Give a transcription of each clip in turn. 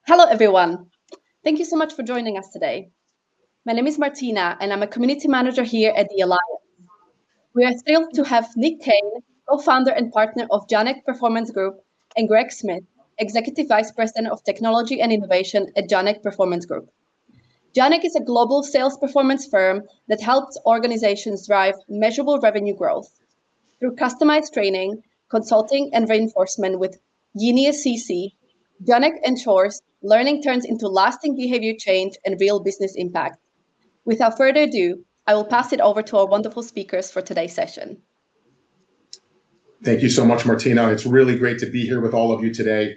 Hello, everyone. Thank you so much for joining us today. My name is Martina, and I'm a community manager here at the Alliance. We are thrilled to have Nick Kane, co-founder and partner of Janek Performance Group, and Greg Smith, Executive Vice President of Technology and Innovation at Janek Performance Group. Janek is a global sales performance firm that helps organizations drive measurable revenue growth. Through customized training, consulting, and reinforcement with Genius CC, Janek ensures learning turns into lasting behavior change and real business impact. Without further ado, I will pass it over to our wonderful speakers for today's session. Thank you so much, Martina. It's really great to be here with all of you today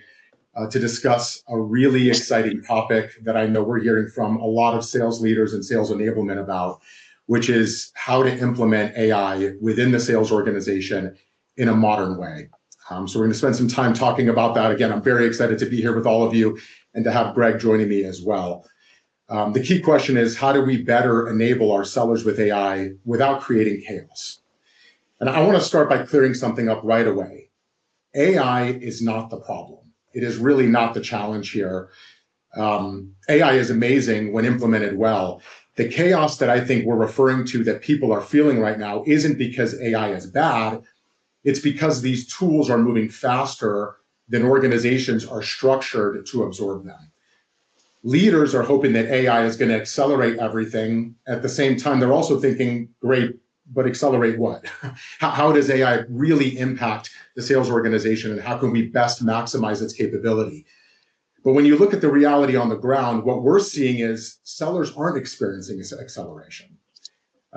to discuss a really exciting topic that I know we're hearing from a lot of sales leaders and sales enablement about, which is how to implement AI within the sales organization in a modern way. So we're going to spend some time talking about that. Again, I'm very excited to be here with all of you and to have Greg joining me as well. The key question is, how do we better enable our sellers with AI without creating chaos? And I want to start by clearing something up right away. AI is not the problem. It is really not the challenge here. AI is amazing when implemented well. The chaos that I think we're referring to that people are feeling right now isn't because AI is bad. It's because these tools are moving faster than organizations are structured to absorb them. Leaders are hoping that AI is going to accelerate everything. At the same time, they're also thinking, great, but accelerate what? How does AI really impact the sales organization, and how can we best maximize its capability? But when you look at the reality on the ground, what we're seeing is sellers aren't experiencing acceleration.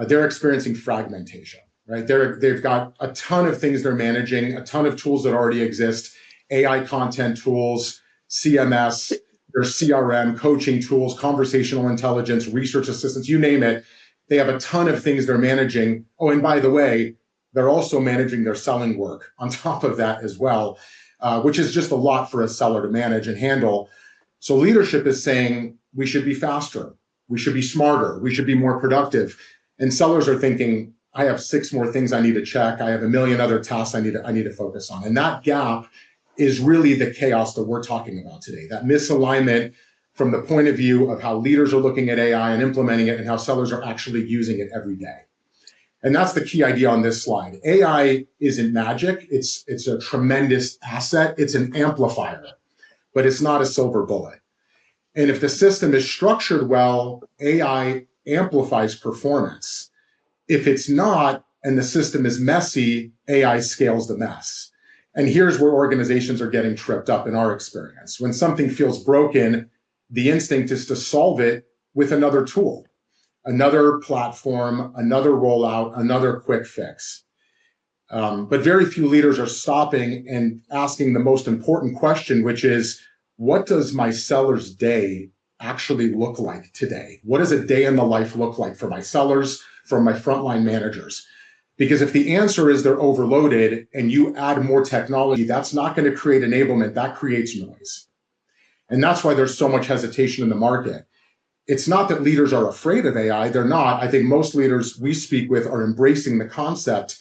They're experiencing fragmentation, right? They've got a ton of things they're managing, a ton of tools that already exist, AI content tools, CMS, their CRM, coaching tools, conversational intelligence, research assistants, you name it. They have a ton of things they're managing. Oh, and by the way, they're also managing their selling work on top of that as well, which is just a lot for a seller to manage and handle. So leadership is saying we should be faster, we should be smarter, we should be more productive. And sellers are thinking, I have 6 more things I need to check. I have a million other tasks I need to focus on. And that gap is really the chaos that we're talking about today, that misalignment from the point of view of how leaders are looking at AI and implementing it and how sellers are actually using it every day. And that's the key idea on this slide. AI isn't magic. It's a tremendous asset. It's an amplifier, but it's not a silver bullet. And if the system is structured well, AI amplifies performance. If it's not, and the system is messy, AI scales the mess. And here's where organizations are getting tripped up in our experience. When something feels broken, the instinct is to solve it with another tool, another platform, another rollout, another quick fix. But very few leaders are stopping and asking the most important question, which is, what does my seller's day actually look like today? What does a day in the life look like for my sellers, for my frontline managers? Because if the answer is they're overloaded and you add more technology, that's not going to create enablement, that creates noise. And that's why there's so much hesitation in the market. It's not that leaders are afraid of AI, they're not. I think most leaders we speak with are embracing the concept.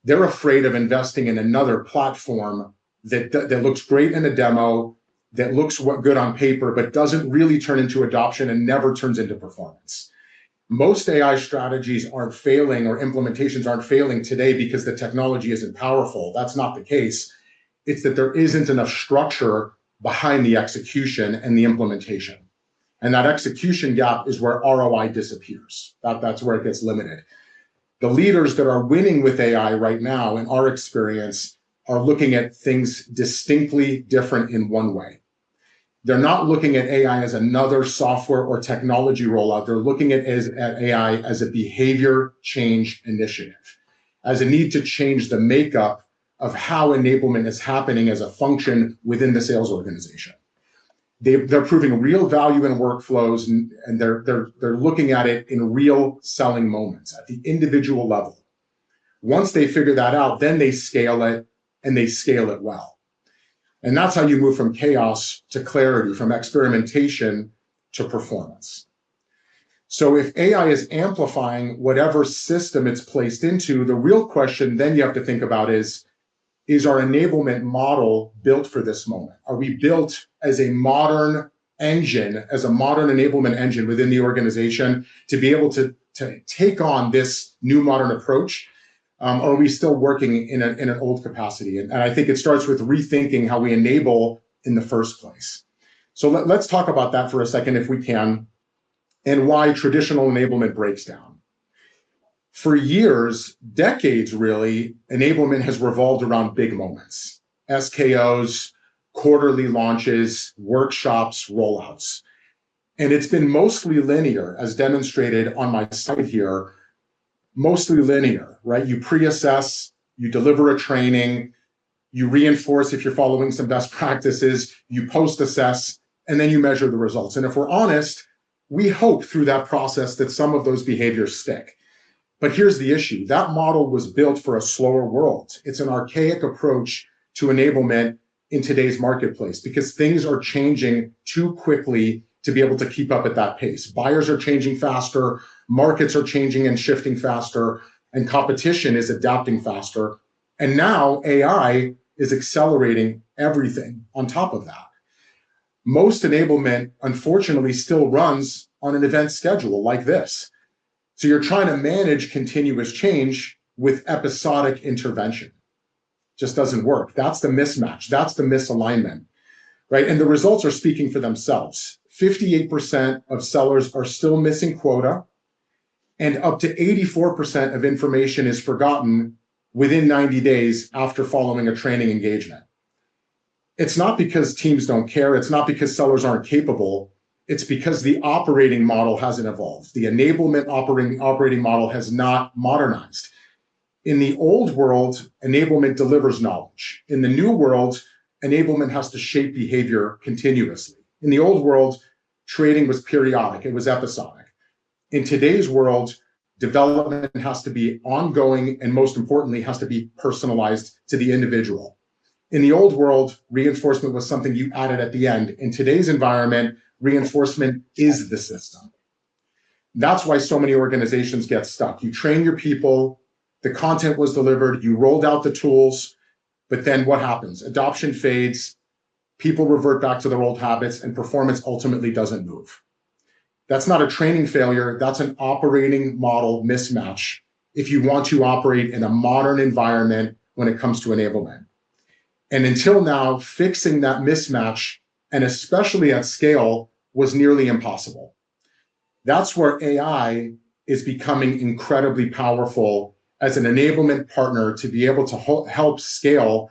They're afraid of investing in another platform that looks great in a demo, that looks good on paper, but doesn't really turn into adoption and never turns into performance. Most AI strategies aren't failing or implementations aren't failing today because the technology isn't powerful. That's not the case. It's that there isn't enough structure behind the execution and the implementation. And that execution gap is where ROI disappears. That's where it gets limited. The leaders that are winning with AI right now, in our experience, are looking at things distinctly different in one way. They're not looking at AI as another software or technology rollout. They're looking at AI as a behavior change initiative, as a need to change the makeup of how enablement is happening as a function within the sales organization. They're proving real value in workflows, and they're looking at it in real selling moments at the individual level. Once they figure that out, then they scale it, and they scale it well. And that's how you move from chaos to clarity, from experimentation to performance. So if AI is amplifying whatever system it's placed into, the real question then you have to think about is our enablement model built for this moment? Are we built as a modern engine, as a modern enablement engine within the organization to be able to take on this new modern approach? Or are we still working in an old capacity? And I think it starts with rethinking how we enable in the first place. So let's talk about that for a second, if we can, and why traditional enablement breaks down. For years, decades really, enablement has revolved around big moments, SKOs, quarterly launches, workshops, rollouts. And it's been mostly linear, as demonstrated on my slide here, mostly linear, right? You pre-assess, you deliver a training, you reinforce if you're following some best practices, you post-assess, and then you measure the results. And if we're honest, we hope through that process that some of those behaviors stick. But here's the issue. That model was built for a slower world. It's an archaic approach to enablement in today's marketplace because things are changing too quickly to be able to keep up at that pace. Buyers are changing faster, markets are changing and shifting faster, and competition is adapting faster. And now AI is accelerating everything on top of that. Most enablement, unfortunately, still runs on an event schedule like this. So you're trying to manage continuous change with episodic intervention. Just doesn't work. That's the mismatch. That's the misalignment, right? And the results are speaking for themselves. 58% of sellers are still missing quota, and up to 84% of information is forgotten within 90 days after following a training engagement. It's not because teams don't care. It's not because sellers aren't capable. It's because the operating model hasn't evolved. The enablement operating model has not modernized. In the old world, enablement delivers knowledge. In the new world, enablement has to shape behavior continuously. In the old world, trading was periodic, it was episodic. In today's world, development has to be ongoing and, most importantly, has to be personalized to the individual. In the old world, reinforcement was something you added at the end. In today's environment, reinforcement is the system. That's why so many organizations get stuck. You train your people, the content was delivered, you rolled out the tools, but then what happens? Adoption fades, people revert back to their old habits, and performance ultimately doesn't move. That's not a training failure, that's an operating model mismatch if you want to operate in a modern environment when it comes to enablement. And until now, fixing that mismatch, and especially at scale, was nearly impossible. That's where AI is becoming incredibly powerful as an enablement partner to be able to help scale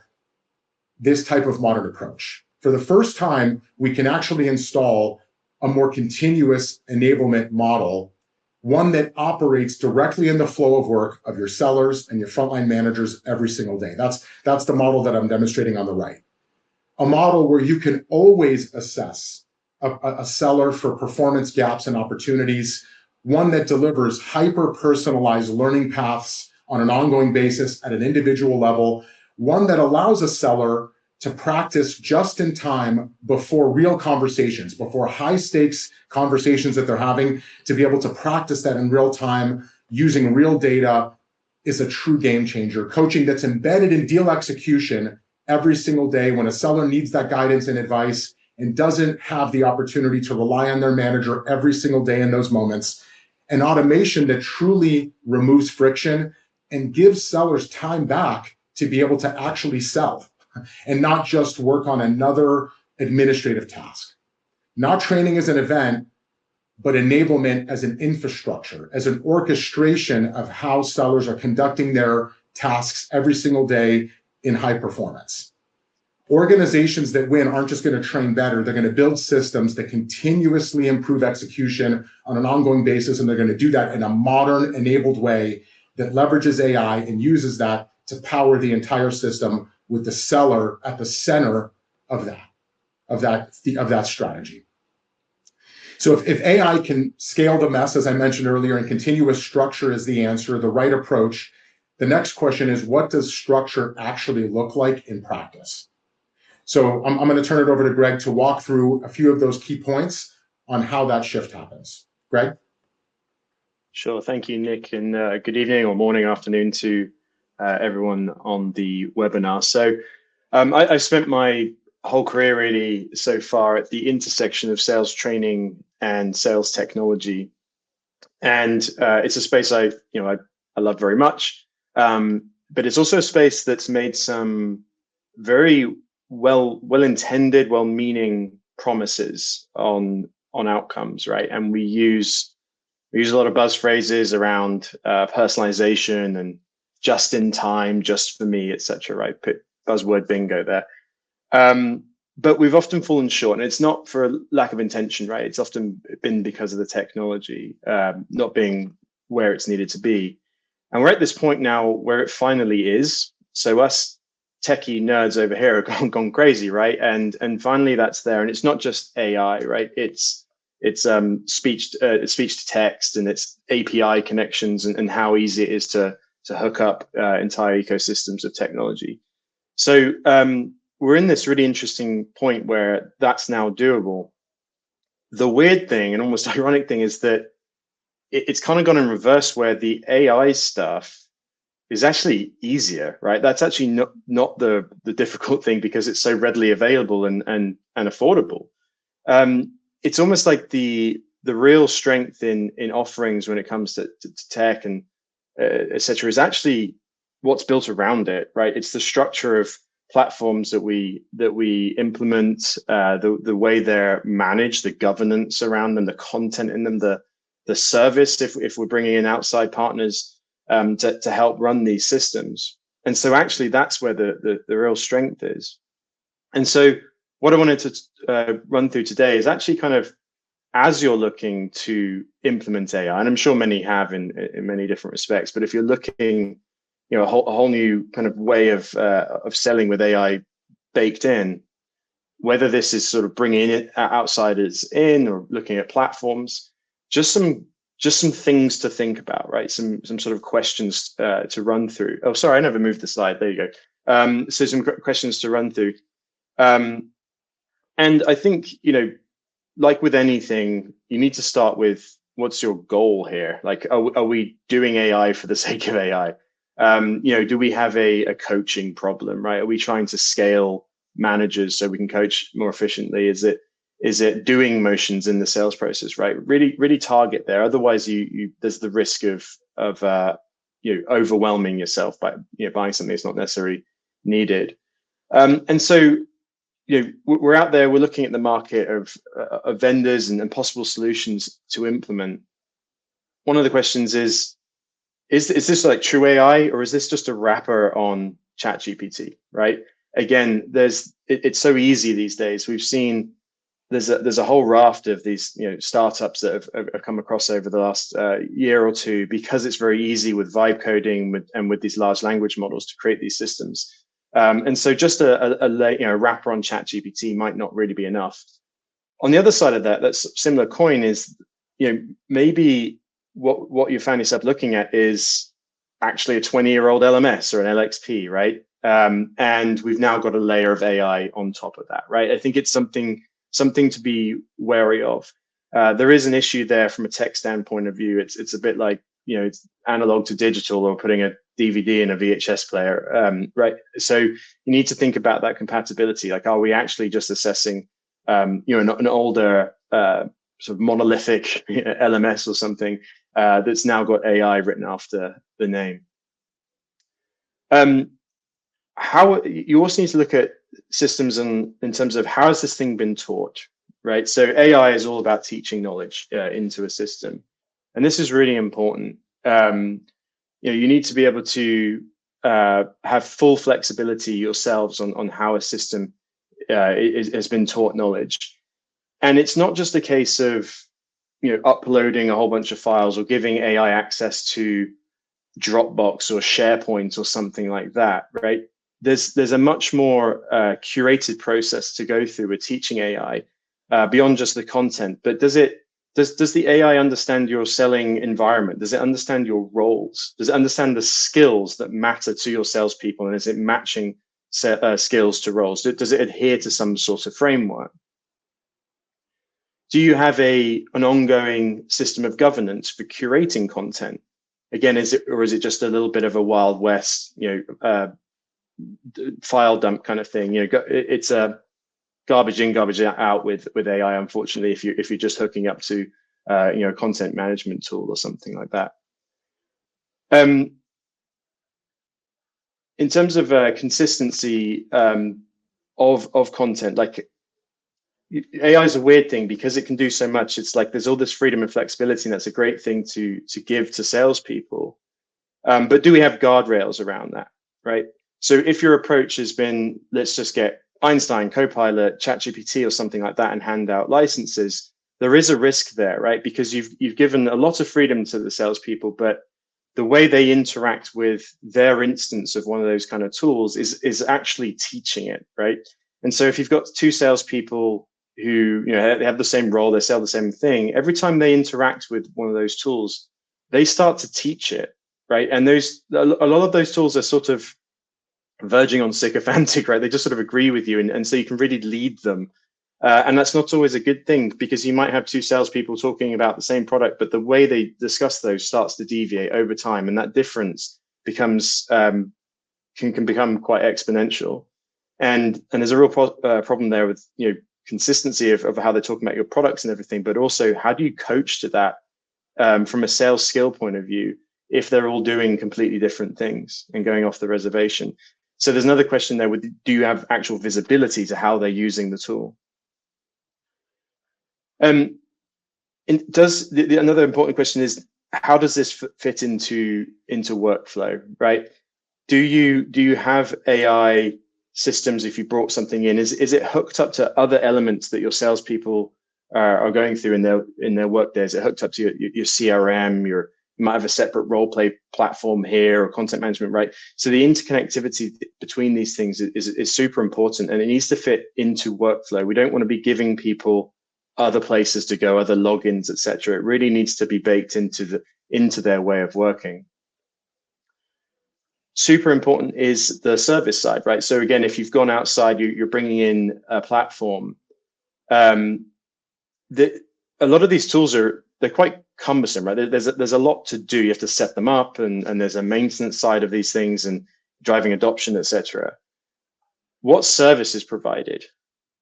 this type of modern approach. For the first time, we can actually install a more continuous enablement model, one that operates directly in the flow of work of your sellers and your frontline managers every single day. That's the model that I'm demonstrating on the right. A model where you can always assess a seller for performance gaps and opportunities, one that delivers hyper-personalized learning paths on an ongoing basis at an individual level, one that allows a seller to practice just in time before real conversations, before high-stakes conversations that they're having, to be able to practice that in real time using real data is a true game changer. Coaching that's embedded in deal execution every single day when a seller needs that guidance and advice and doesn't have the opportunity to rely on their manager every single day in those moments. An automation that truly removes friction and gives sellers time back to be able to actually sell and not just work on another administrative task. Not training as an event, but enablement as an infrastructure, as an orchestration of how sellers are conducting their tasks every single day in high performance. Organizations that win aren't just going to train better, they're going to build systems that continuously improve execution on an ongoing basis, and they're going to do that in a modern, enabled way that leverages AI and uses that to power the entire system with the seller at the center of that strategy. So if AI can scale the mess, as I mentioned earlier, and continuous structure is the answer, the right approach, the next question is, what does structure actually look like in practice? So I'm going to turn it over to Greg to walk through a few of those key points on how that shift happens. Greg? Sure. Thank you, Nick, and good evening or morning, afternoon to everyone on the webinar. So I spent my whole career really so far at the intersection of sales training and sales technology. And it's a space I love very much. But it's also a space that's made some very well-intended, well-meaning promises on outcomes, right? And we use a lot of buzz phrases around personalization and just in time, just for me, etc. Right? Put buzzword bingo there. But we've often fallen short, and it's not for a lack of intention, right? It's often been because of the technology not being where it's needed to be. And we're at this point now where it finally is. So us techie nerds over here are gone crazy, right? And finally that's there. And it's not just AI, right? It's speech to text, and it's API connections, and how easy it is to hook up entire ecosystems of technology. So we're in this really interesting point where that's now doable. The weird thing and almost ironic thing is that it's kind of gone in reverse, where the AI stuff is actually easier, right? That's actually not the difficult thing, because it's so readily available and affordable. It's almost like the real strength in offerings when it comes to tech and etc. is actually what's built around it, right? It's the structure of platforms that we implement, the way they're managed, the governance around them, the content in them, the service, if we're bringing in outside partners to help run these systems. And so actually that's where the real strength is. And so what I wanted to run through today is actually kind of, as you're looking to implement AI, and I'm sure many have in many different respects, but if you're looking, a whole new kind of way of selling with AI baked in, whether this is sort of bringing it outsiders in or looking at platforms, just some things to think about, right? Some sort of questions to run through. Oh, sorry, I never moved the slide. There you go. So some questions to run through. And I think, like with anything, you need to start with, what's your goal here? Like, are we doing AI for the sake of AI? Do we have a coaching problem, right? Are we trying to scale managers so we can coach more efficiently? Is it doing motions in the sales process, right? Really target there. Otherwise, there's the risk of overwhelming yourself by buying something that's not necessarily needed. And so we're out there. We're looking at the market of vendors and possible solutions to implement. One of the questions is this like true AI, or is this just a wrapper on ChatGPT, right? Again, it's so easy these days. We've seen there's a whole raft of these startups that have come across over the last year or two, because it's very easy with vibe coding with these large language models to create these systems. And so just a wrapper on ChatGPT might not really be enough. On the other side of that's similar coin is, maybe what you found yourself looking at is actually a 20-year-old LMS or an LXP, right? And we've now got a layer of AI on top of that, right? I think it's something to be wary of. There is an issue there from a tech standpoint of view. It's a bit like, it's analog to digital, or putting a DVD in a VHS player, right? So you need to think about that compatibility. Like, are we actually just assessing, an older sort of monolithic LMS or something that's now got AI written after the name? How you also need to look at systems in terms of, how has this thing been taught, right? So AI is all about teaching knowledge into a system, and this is really important. You need to be able to have full flexibility yourselves on how a system has been taught knowledge. And it's not just a case of uploading a whole bunch of files or giving AI access to Dropbox or SharePoint or something like that, right? There's a much more curated process to go through with teaching AI beyond just the content. But does the AI understand your selling environment? Does it understand your roles? Does it understand the skills that matter to your salespeople? And is it matching skills to roles? Does it adhere to some sort of framework? Do you have an ongoing system of governance for curating content? Again, is it just a little bit of a Wild West, file dump kind of thing? garbage in, garbage out with AI, unfortunately, if you're just hooking up to a content management tool or something like that. In terms of consistency of content, like AI is a weird thing because it can do so much. It's like there's all this freedom and flexibility, and that's a great thing to give to salespeople. But do we have guardrails around that, right? So if your approach has been, let's just get Einstein, Copilot, ChatGPT, or something like that, and hand out licenses, there is a risk there, right? Because you've given a lot of freedom to the salespeople, but the way they interact with their instance of one of those kind of tools is actually teaching it, right? And so if you've got two salespeople who they have the same role, they sell the same thing, every time they interact with one of those tools, they start to teach it, right? And a lot of those tools are sort of verging on sycophantic, right? They just sort of agree with you, and so you can really lead them. And that's not always a good thing, because you might have two salespeople talking about the same product, but the way they discuss those starts to deviate over time, and that difference becomes can become quite exponential. And there's a real problem there with consistency of how they're talking about your products and everything, but also how do you coach to that from a sales skill point of view if they're all doing completely different things and going off the reservation? So there's another question there: do you have actual visibility to how they're using the tool? Another important question is, how does this fit into workflow, right? Do you have AI systems? If you brought something in, is it hooked up to other elements that your salespeople are going through in their work day? Is it hooked up to your CRM? You might have a separate role play platform here, or content management, right? So the interconnectivity between these things is super important, and it needs to fit into workflow. We don't want to be giving people other places to go, other logins, etc. It really needs to be baked into their way of working. Super important is the service side, right? So again, if you've gone outside, you're bringing in a platform. A lot of these tools they're quite cumbersome, right? There's a lot to do. You have to set them up, and there's a maintenance side of these things and driving adoption, etc. What service is provided,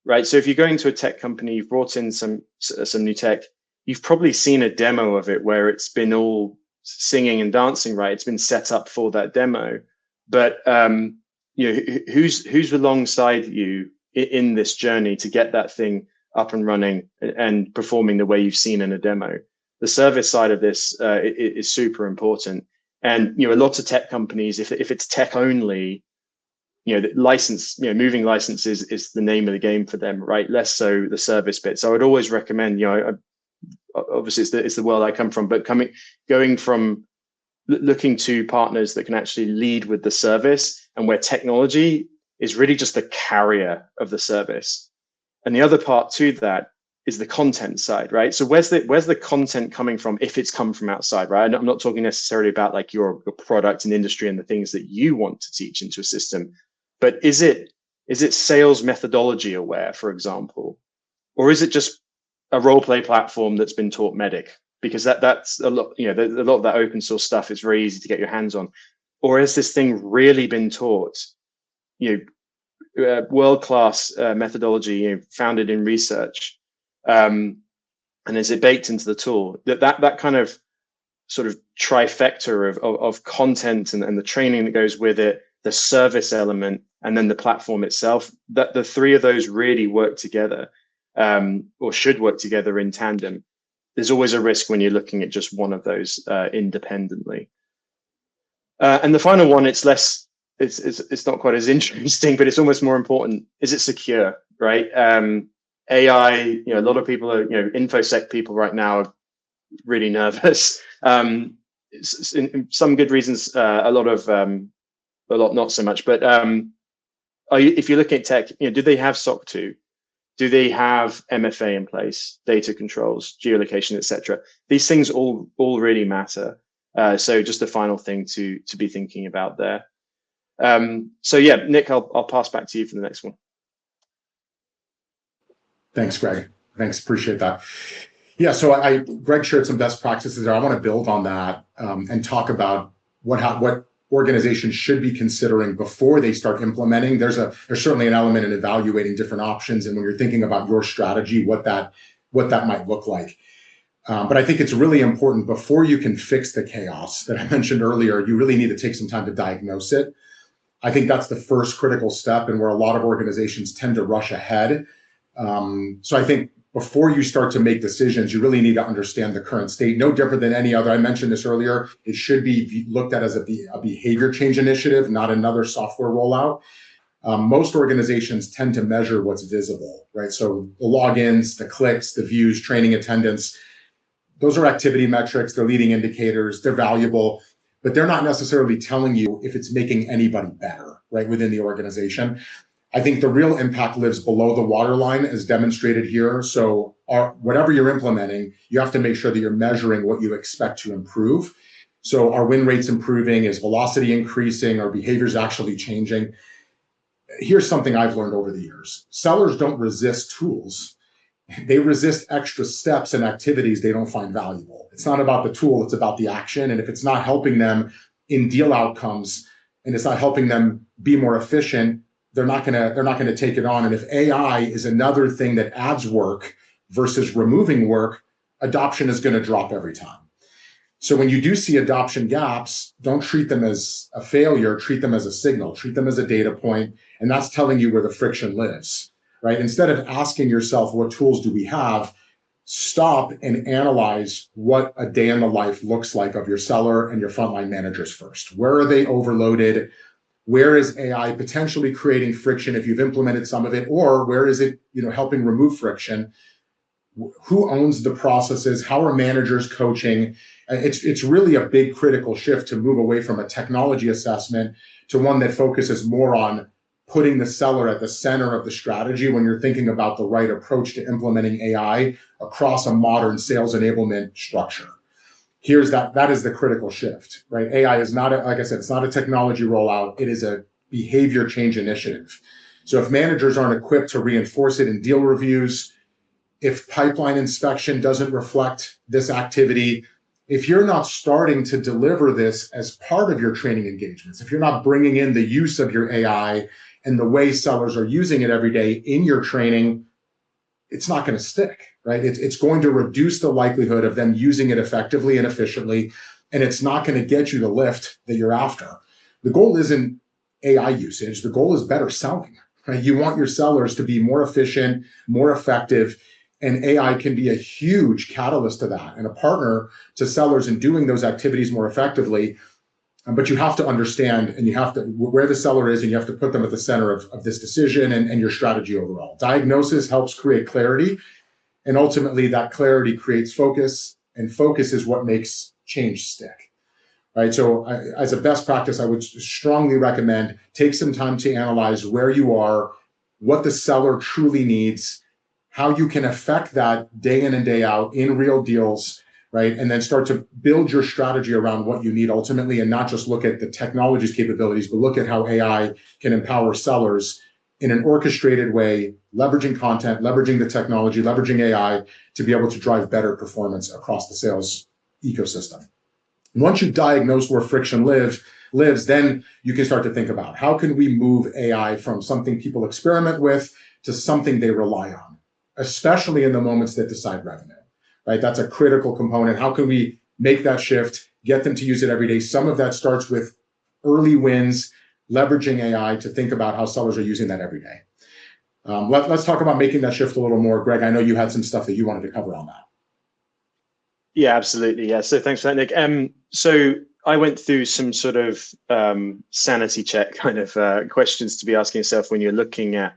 right? So if you're going to a tech company, you've brought in some new tech, you've probably seen a demo of it where it's been all singing and dancing, right? It's been set up for that demo, but who's alongside you in this journey to get that thing up and running and performing the way you've seen in a demo? The service side of this is super important. And lots of tech companies, if it's tech only, the license, moving licenses is the name of the game for them, right? Less so the service bit. So I would always recommend, obviously it's the world I come from, but going from looking to partners that can actually lead with the service, and where technology is really just the carrier of the service. And the other part to that is the content side, right? So where's the content coming from if it's come from outside, right? I'm not talking necessarily about like your product and industry and the things that you want to teach into a system, but is it sales methodology aware, for example, or is it just a role play platform that's been taught Medic? Because that's a lot, a lot of that open source stuff is very easy to get your hands on. Or has this thing really been taught, world-class methodology, founded in research, and is it baked into the tool? That kind of sort of trifecta of content and the training that goes with it, the service element, and then the platform itself, that the three of those really work together, or should work together in tandem. There's always a risk when you're looking at just one of those independently. And the final one, it's not quite as interesting, but it's almost more important. Is it secure, right? AI, a lot of people are, InfoSec people right now are really nervous. In some good reasons, a lot not so much. But if you're looking at tech, do they have SOC 2? Do they have MFA in place, data controls, geolocation, etc.? These things all really matter. So just a final thing to be thinking about there. So yeah, Nick, I'll pass back to you for the next one. Thanks, Greg. Thanks, appreciate that. Yeah, so Greg shared some best practices there. I want to build on that and talk about what organizations should be considering before they start implementing. There's certainly an element in evaluating different options, and when you're thinking about your strategy, what that might look like. But I think it's really important before you can fix the chaos that I mentioned earlier. You really need to take some time to diagnose it. I think that's the first critical step, and where a lot of organizations tend to rush ahead. So I think before you start to make decisions, you really need to understand the current state. No different than any other. I mentioned this earlier. It should be looked at as a behavior change initiative, not another software rollout. Most organizations tend to measure what's visible, right? So the logins, the clicks, the views, training attendance, those are activity metrics. They're leading indicators. They're valuable, but they're not necessarily telling you if it's making anybody better, right, within the organization. I think the real impact lives below the waterline, as demonstrated here. So whatever you're implementing, you have to make sure that you're measuring what you expect to improve. So are win rates improving? Is velocity increasing? Are behaviors actually changing? Here's something I've learned over the years. Sellers don't resist tools. They resist extra steps and activities they don't find valuable. It's not about the tool, it's about the action. And if it's not helping them in deal outcomes, and it's not helping them be more efficient, they're not gonna take it on. And if AI is another thing that adds work versus removing work, adoption is gonna drop every time. So when you do see adoption gaps, don't treat them as a failure, treat them as a signal, treat them as a data point, and that's telling you where the friction lives, right? Instead of asking yourself, what tools do we have? Stop and analyze what a day in the life looks like of your seller and your frontline managers first. Where are they overloaded? Where is AI potentially creating friction if you've implemented some of it, or where is it, helping remove friction? Who owns the processes? How are managers coaching? It's really a big critical shift to move away from a technology assessment to one that focuses more on putting the seller at the center of the strategy when you're thinking about the right approach to implementing AI across a modern sales enablement structure. That is the critical shift, right? AI is not, like I said, it's not a technology rollout. It is a behavior change initiative. So if managers aren't equipped to reinforce it in deal reviews, if pipeline inspection doesn't reflect this activity, if you're not starting to deliver this as part of your training engagements, if you're not bringing in the use of your AI and the way sellers are using it every day in your training, it's not going to stick, right? It's going to reduce the likelihood of them using it effectively and efficiently, and it's not going to get you the lift that you're after. The goal isn't AI usage. The goal is better selling, right? You want your sellers to be more efficient, more effective, and AI can be a huge catalyst to that and a partner to sellers in doing those activities more effectively. But you have to understand, and you have to where the seller is, and you have to put them at the center of this decision and your strategy overall. Diagnosis helps create clarity, and ultimately that clarity creates focus, and focus is what makes change stick, right? So as a best practice, I would strongly recommend take some time to analyze where you are, what the seller truly needs, how you can affect that day in and day out in real deals, right? And then start to build your strategy around what you need ultimately, and not just look at the technology's capabilities, but look at how AI can empower sellers in an orchestrated way, leveraging content, leveraging the technology, leveraging AI to be able to drive better performance across the sales ecosystem. And once you diagnose where friction lives, then you can start to think about how can we move AI from something people experiment with to something they rely on, especially in the moments that decide revenue, right? That's a critical component. How can we make that shift, get them to use it every day? Some of that starts with early wins, leveraging AI to think about how sellers are using that every day. Let's talk about making that shift a little more. Greg, I know you had some stuff that you wanted to cover on that. Yeah, absolutely. Yeah. So thanks for that, Nick. So I went through some sort of sanity check kind of questions to be asking yourself when you're looking at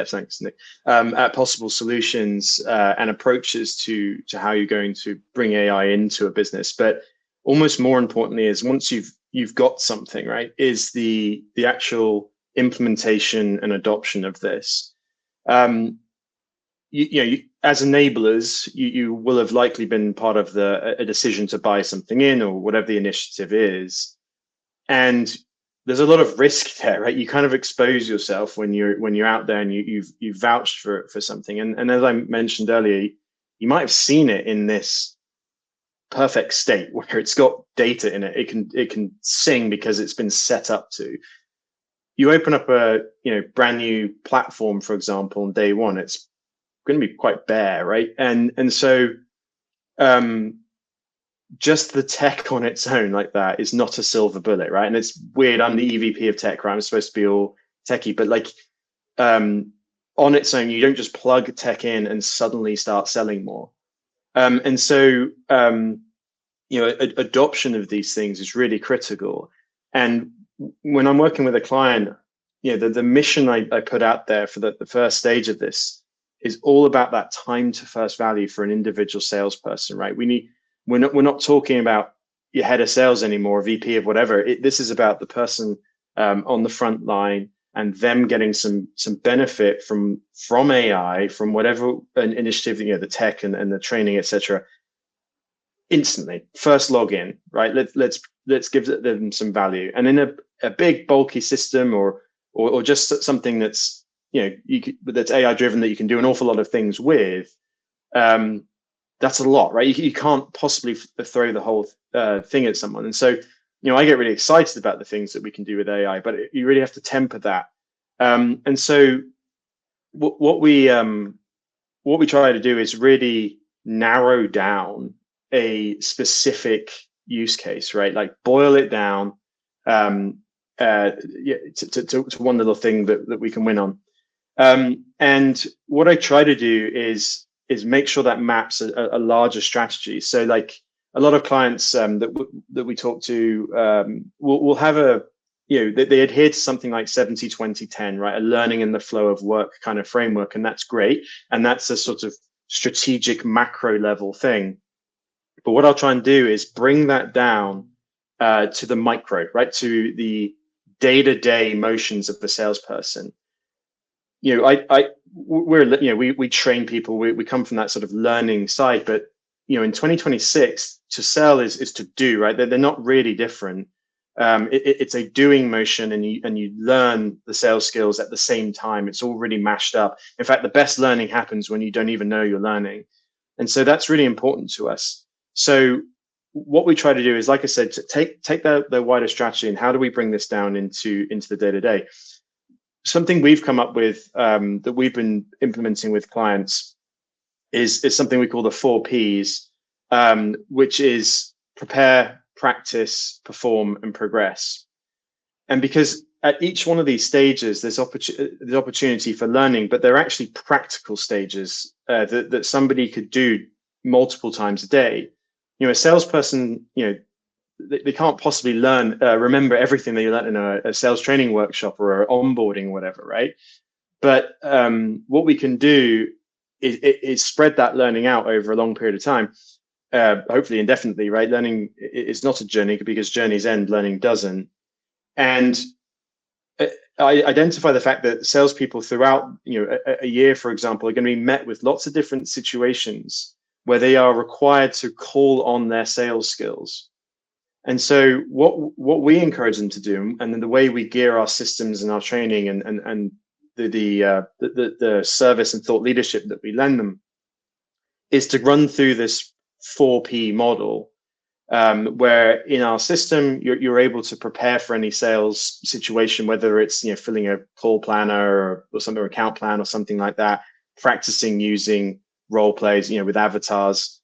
thanks, Nick. At possible solutions and approaches to how you're going to bring AI into a business. But almost more importantly is once you've got something, right, is the actual implementation and adoption of this. As enablers, you will have likely been part of a decision to buy something in or whatever the initiative is. And there's a lot of risk there, right? You kind of expose yourself when you're out there and you've vouched for something. And as I mentioned earlier, you might have seen it in this perfect state where it's got data in it. It can sing because it's been set up to. You open up a brand new platform, for example, on day one, it's going to be quite bare, right? And so just the tech on its own like that is not a silver bullet, right? And it's weird. I'm the EVP of tech, right? I'm supposed to be all techie, but like on its own, you don't just plug tech in and suddenly start selling more. And so adoption of these things is really critical. And when I'm working with a client, the mission I put out there for the first stage of this is all about that time to first value for an individual salesperson, right? We're not talking about your head of sales anymore, VP of whatever. This is about the person on the front line and them getting some benefit from AI, from whatever an initiative, the tech and the training, etc. Instantly, first login, right? Let's give them some value. And in a big bulky system or just something that's that's AI driven that you can do an awful lot of things with, that's a lot, right? You can't possibly throw the whole thing at someone. And so, I get really excited about the things that we can do with AI, but you really have to temper that. And so what we try to do is really narrow down a specific use case, right? Like boil it down to one little thing that we can win on. And what I try to do is make sure that maps a larger strategy. So like a lot of clients that we talk to will have they adhere to something like 70-20-10, right? A learning in the flow of work kind of framework. And that's great. And that's a sort of strategic macro level thing. But what I'll try and do is bring that down to the micro, right? To the day-to-day motions of the salesperson. We train people. We come from that sort of learning side, but in 2026, to sell is to do, right? They're not really different. It's a doing motion, and you learn the sales skills at the same time. It's all really mashed up. In fact, the best learning happens when you don't even know you're learning, and so that's really important to us. So what we try to do is, like I said, to take the wider strategy and how do we bring this down into the day-to-day. Something we've come up with that we've been implementing with clients is something we call the 4 Ps, which is prepare, practice, perform, and progress. And because at each one of these stages, there's opportunity for learning, but they're actually practical stages that somebody could do multiple times a day. A salesperson, they can't possibly remember everything they learned in a sales training workshop or onboarding or whatever, right? But what we can do is spread that learning out over a long period of time, hopefully indefinitely, right? Learning is not a journey, because journeys end, learning doesn't. And I identify the fact that salespeople throughout a year, for example, are going to be met with lots of different situations where they are required to call on their sales skills. And so what we encourage them to do, and then the way we gear our systems and our training and the service and thought leadership that we lend them, is to run through this 4P model, where in our system you're able to prepare for any sales situation, whether it's filling a call planner or something, or account plan or something like that, practicing using role plays, with avatars,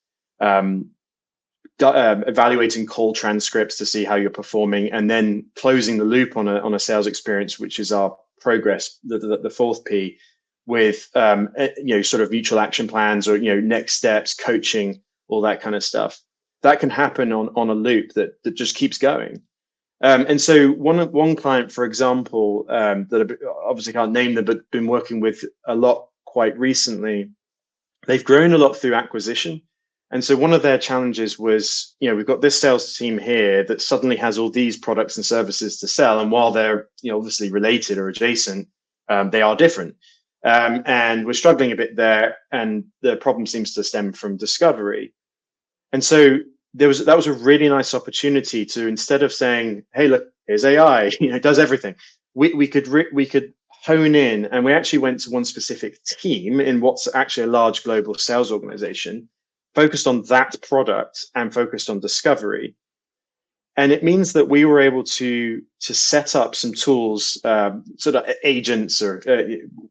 evaluating call transcripts to see how you're performing, and then closing the loop on a sales experience, which is our progress, the 4th P, with sort of mutual action plans or next steps, coaching, all that kind of stuff. That can happen on a loop that just keeps going. And so one client, for example, that I obviously can't name them, but been working with a lot quite recently, they've grown a lot through acquisition. And so one of their challenges was, we've got this sales team here that suddenly has all these products and services to sell. And while they're obviously related or adjacent, they are different. And we're struggling a bit there. And the problem seems to stem from discovery. And so that was a really nice opportunity to, instead of saying, hey, look, here's AI, it does everything. We could hone in, and we actually went to one specific team in what's actually a large global sales organization, focused on that product and focused on discovery. And it means that we were able to set up some tools, sort of agents or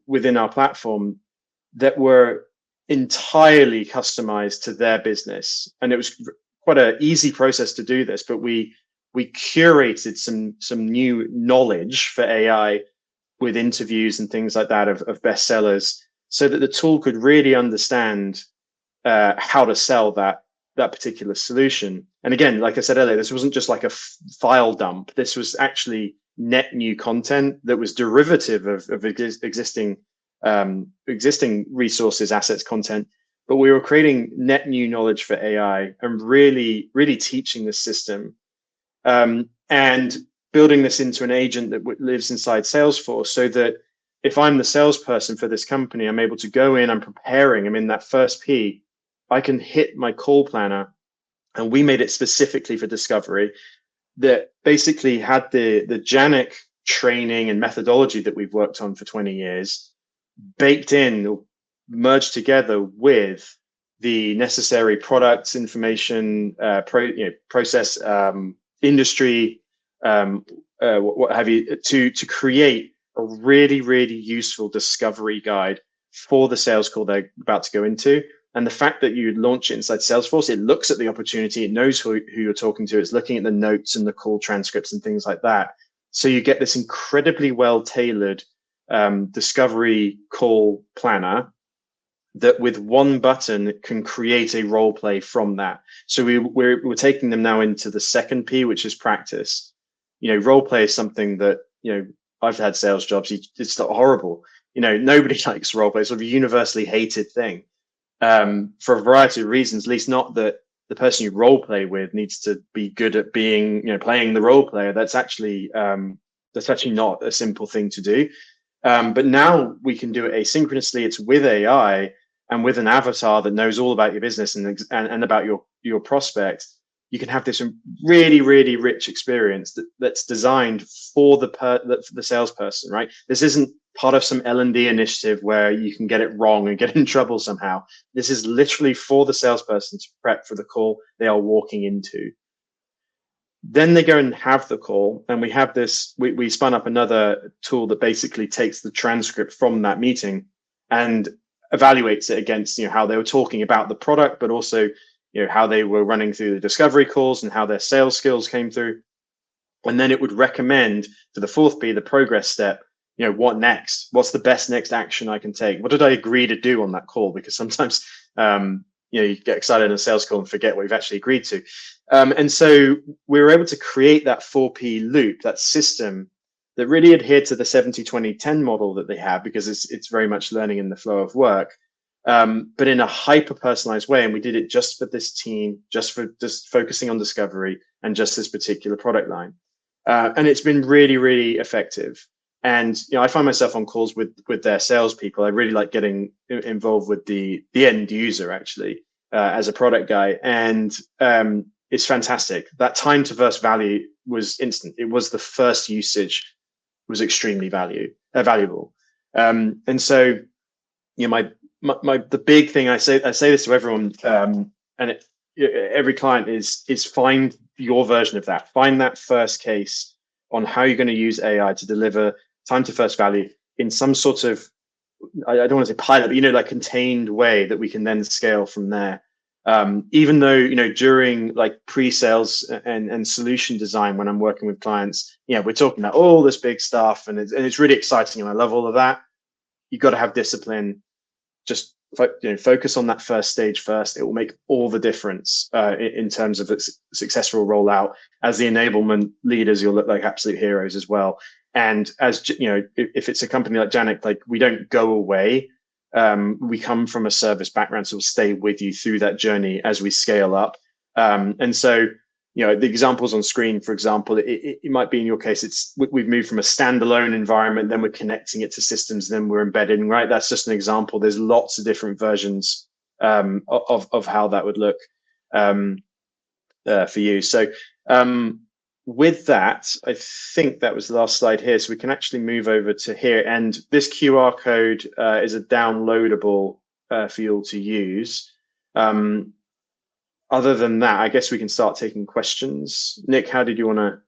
within our platform that were entirely customized to their business. And it was quite an easy process to do this, but we curated some new knowledge for AI with interviews and things like that of bestsellers, so that the tool could really understand how to sell that particular solution. And again, like I said earlier, this wasn't just like a file dump. This was actually net new content that was derivative of existing resources, assets, content. But we were creating net new knowledge for AI and really teaching the system, and building this into an agent that lives inside Salesforce, so that if I'm the salesperson for this company, I'm able to go in, I'm preparing, I'm in that first P, I can hit my call planner. And we made it specifically for discovery, that basically had the Janik training and methodology that we've worked on for 20 years baked in, or merged together with the necessary products, information, process, industry, what have you, to create a really useful discovery guide for the sales call they're about to go into. And the fact that you launch it inside Salesforce, it looks at the opportunity, it knows who you're talking to, it's looking at the notes and the call transcripts and things like that. So you get this incredibly well-tailored discovery call planner that with one button can create a role play from that. So we're taking them now into the second P, which is practice. Role play is something that, I've had sales jobs, it's not horrible. Nobody likes role play. It's sort of a universally hated thing. For a variety of reasons, at least not that the person you role play with needs to be good at being, playing the role player. That's actually not a simple thing to do. But now we can do it asynchronously. It's with AI and with an avatar that knows all about your business and about your prospect. You can have this really rich experience that's designed for the salesperson, right? This isn't part of some L&D initiative where you can get it wrong and get in trouble somehow. This is literally for the salesperson to prep for the call they are walking into. Then they go and have the call, and we have this, we spun up another tool that basically takes the transcript from that meeting and evaluates it against, how they were talking about the product, but also, how they were running through the discovery calls and how their sales skills came through. And then it would recommend for the fourth P, the progress step, what next? What's the best next action I can take? What did I agree to do on that call? Because sometimes, you get excited in a sales call and forget what you've actually agreed to. And so we were able to create that 4P loop, that system that really adhered to the 70-20-10 model that they have, because it's very much learning in the flow of work, but in a hyper-personalized way. And we did it just for this team, just focusing on discovery and just this particular product line. And it's been really effective. And I find myself on calls with their salespeople. I really like getting involved with the end user, actually, as a product guy. And it's fantastic. That time to first value was instant. It was the first usage was extremely valuable. And so, the big thing I say this to everyone, and every client is find your version of that. Find that first case on how you're going to use AI to deliver time to first value in some sort of, I don't want to say pilot, but like contained way that we can then scale from there. Even though during like pre-sales and solution design, when I'm working with clients, we're talking about all this big stuff, and it's really exciting, and I love all of that. You've got to have discipline. Just focus on that first stage first. It will make all the difference in terms of its successful rollout. As the enablement leaders, you'll look like absolute heroes as well. And as if it's a company like Janik, like we don't go away. We come from a service background, so we'll stay with you through that journey as we scale up. And so, the examples on screen, for example, it might be in your case, we've moved from a standalone environment, then we're connecting it to systems, then we're embedding, right? That's just an example. There's lots of different versions of how that would look for you. So with that, I think that was the last slide here. So we can actually move over to here. And this QR code is a downloadable for you all to use. other than that, I guess we can start taking questions. Nick, how did you want to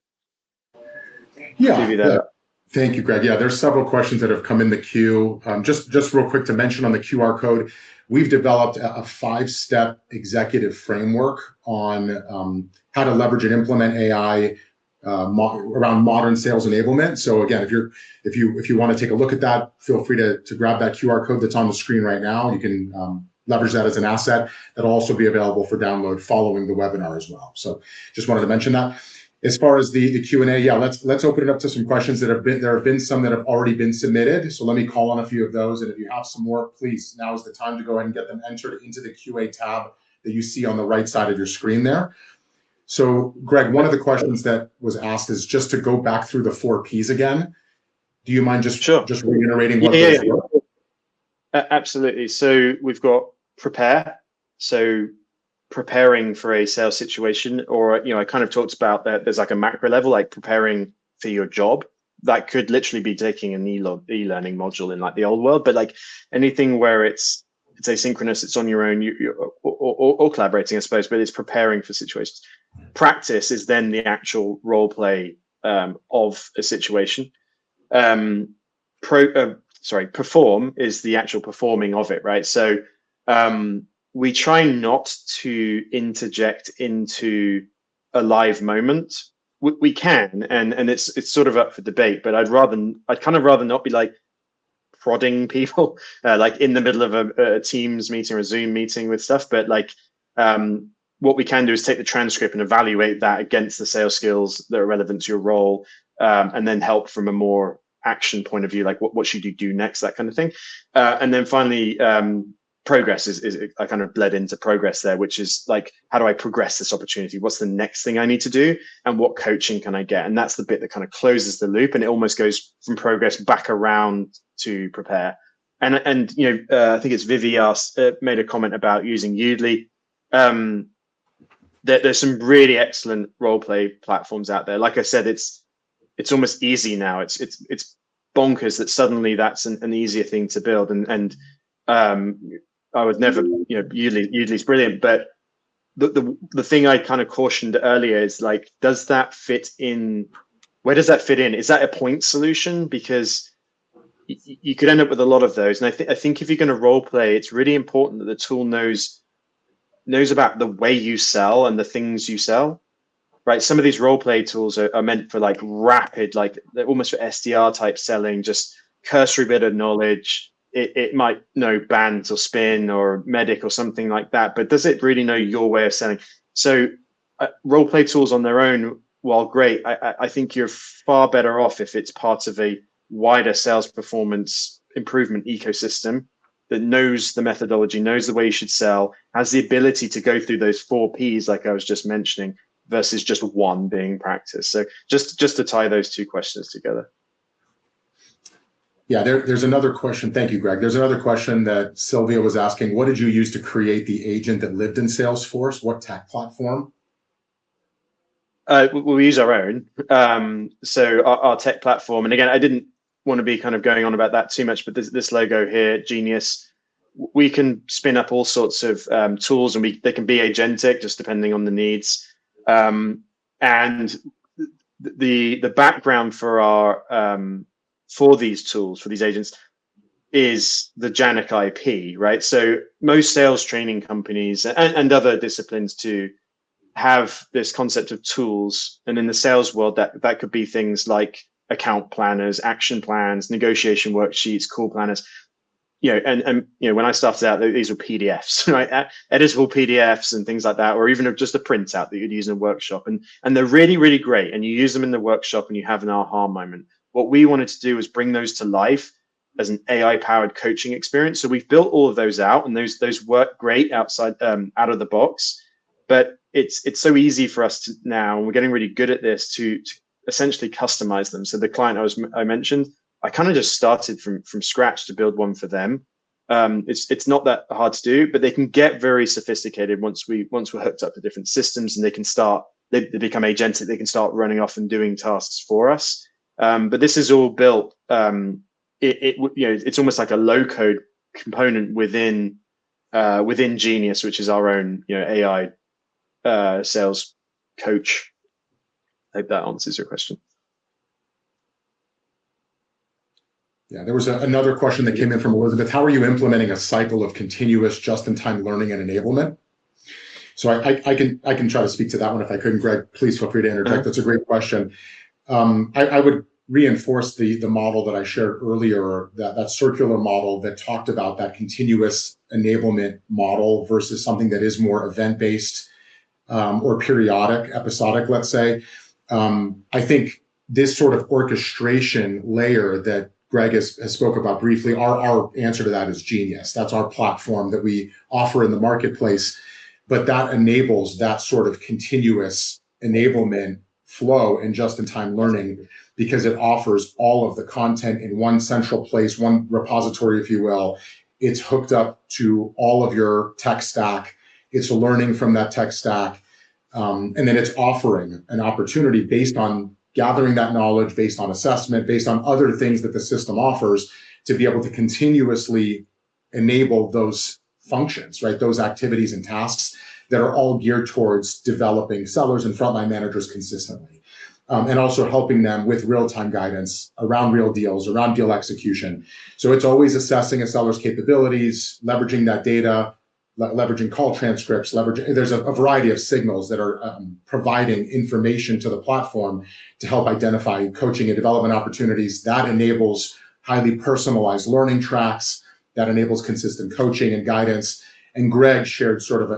divvy that up? Thank you, Greg. Yeah, there's several questions that have come in the queue. Just real quick to mention on the QR code, we've developed a 5-step executive framework on how to leverage and implement AI around modern sales enablement. So again, if you want to take a look at that, feel free to grab that QR code that's on the screen right now. You can leverage that as an asset. That'll also be available for download following the webinar as well. So just wanted to mention that. As far as the Q&A, yeah, let's open it up to some questions there have been some that have already been submitted. So let me call on a few of those. And if you have some more, please, now is the time to go ahead and get them entered into the QA tab that you see on the right side of your screen there. So Greg, one of the questions that was asked is just to go back through the 4 Ps again. Do you mind just reiterating what those were? Absolutely. So we've got prepare. So preparing for a sales situation, or I kind of talked about that there's like a macro level, like preparing for your job. That could literally be taking an e-learning module in like the old world, but like anything where it's asynchronous, it's on your own, or collaborating, I suppose, but it's preparing for situations. Practice is then the actual role play of a situation. Perform is the actual performing of it, right? So we try not to interject into a live moment. We can, and it's sort of up for debate, but I'd kind of rather not be like prodding people like in the middle of a Teams meeting or a Zoom meeting with stuff. But like what we can do is take the transcript and evaluate that against the sales skills that are relevant to your role, and then help from a more action point of view, like what should you do next, that kind of thing. And then finally, progress is I kind of bled into progress there, which is like, how do I progress this opportunity? What's the next thing I need to do? And what coaching can I get? And that's the bit that kind of closes the loop, and it almost goes from progress back around to prepare. And I think it's Vivi made a comment about using Udly. There's some really excellent role play platforms out there. Like I said, it's almost easy now. It's bonkers that suddenly that's an easier thing to build. And I would never, Udly's brilliant, but the thing I kind of cautioned earlier is like, does that fit in? Where does that fit in? Is that a point solution? Because you could end up with a lot of those. And I think if you're going to role play, it's really important that the tool knows about the way you sell and the things you sell, right? Some of these role play tools are meant for like rapid, like they're almost for SDR type selling, just cursory bit of knowledge. It might know bands or spin or medic or something like that, but does it really know your way of selling? So role play tools on their own, while great, I think you're far better off if it's part of a wider sales performance improvement ecosystem that knows the methodology, knows the way you should sell, has the ability to go through those 4 Ps like I was just mentioning, versus just one being practice. So just to tie those 2 questions together. Yeah, there's another question. Thank you, Greg. There's another question that Sylvia was asking. What did you use to create the agent that lived in Salesforce? What tech platform? We use our own. So our tech platform, and again, I didn't want to be kind of going on about that too much, but this logo here, Genius, we can spin up all sorts of tools, and they can be agentic, just depending on the needs. And the background for our for these tools, for these agents, is the Janik IP, right? So most sales training companies and other disciplines too have this concept of tools. And in the sales world, that could be things like account planners, action plans, negotiation worksheets, call planners. And when I started out, these were PDFs, right? Editable PDFs and things like that, or even just a printout that you'd use in a workshop. And they're really, really great. And you use them in the workshop and you have an aha moment. What we wanted to do was bring those to life as an AI-powered coaching experience. So we've built all of those out, and those work great out of the box. But it's so easy for us to now, and we're getting really good at this, to essentially customize them. So the client I mentioned, I kind of just started from scratch to build one for them. It's not that hard to do, but they can get very sophisticated once we're hooked up to different systems, and they become agentic. They can start running off and doing tasks for us. But this is all built. It's almost like a low-code component within Genius, which is our own AI sales coach. I hope that answers your question. Yeah, there was another question that came in from Elizabeth. How are you implementing a cycle of continuous just-in-time learning and enablement? So I can try to speak to that one if I couldn't. Greg, please feel free to interject. That's a great question. I would reinforce the model that I shared earlier, that circular model that talked about that continuous enablement model versus something that is more event-based or periodic, episodic, let's say. I think this sort of orchestration layer that Greg has spoke about briefly, our answer to that is Genius. That's our platform that we offer in the marketplace, but that enables that sort of continuous enablement flow and just-in-time learning because it offers all of the content in one central place, one repository, if you will. It's hooked up to all of your tech stack. It's learning from that tech stack. And then it's offering an opportunity based on gathering that knowledge, based on assessment, based on other things that the system offers to be able to continuously enable those functions, right? Those activities and tasks that are all geared towards developing sellers and frontline managers consistently. And also helping them with real-time guidance around real deals, around deal execution. So it's always assessing a seller's capabilities, leveraging that data, leveraging call transcripts, there's a variety of signals that are providing information to the platform to help identify coaching and development opportunities. That enables highly personalized learning tracks, that enables consistent coaching and guidance. And Greg shared sort of